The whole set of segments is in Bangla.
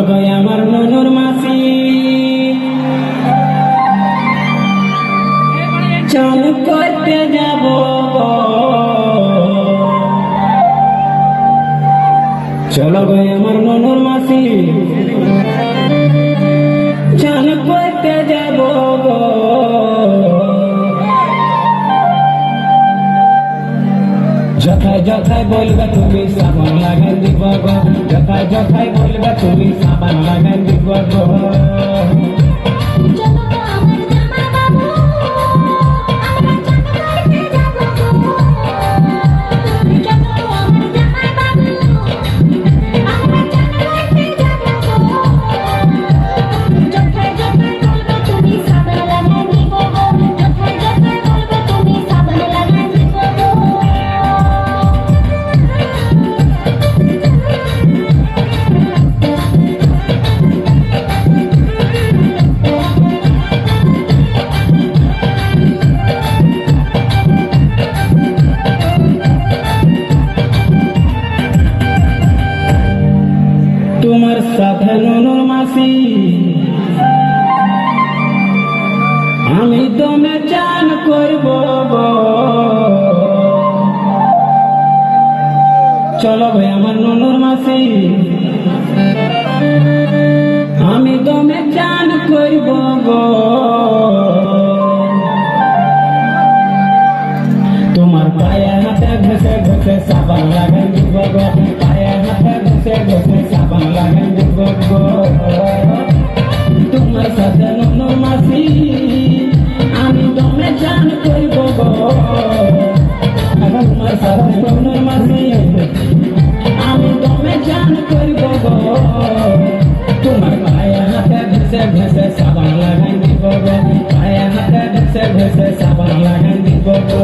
গো আমার ননুর মাসি চান করতে যাব চলো গো আমার ননুর মাসি চান করতে যাব যথায় যথায় বলবে তুমি সাবান লাগাই দিব গো যথায় যথায় বলবে তুমি সাবান লাগাই দিব গো তোমার সাথে ননুর মাসি আমি দমে চান করব চলো ভাই আমার ননুর মাসি আমি দমে চান করব তোমার পায়ে হাতে ঘষে ঘষে সাবান লাগাই দিব গো পায়ে হাতে ঘষে ঘষে সাবান লাগাই দিব গো তোমার সাথে ননুর মাসি আমি দমে চান করব গো তোমার সাথে ননুর মাসি আমি দমে চান করব গো তোমার পায়ে হাতে ঘষে ঘষে সাবান লাগাই দিব গো পায়ে হাতে ঘষে ঘষে সাবান লাগাই দিব গো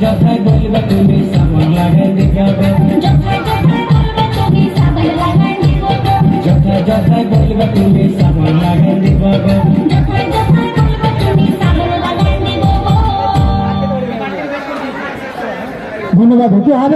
যথায় বলবে তুমি সাবান লাগাই দিব যথায় যথায় বলবে তুমি সাবান লাগাই দিব ধন্যবাদ।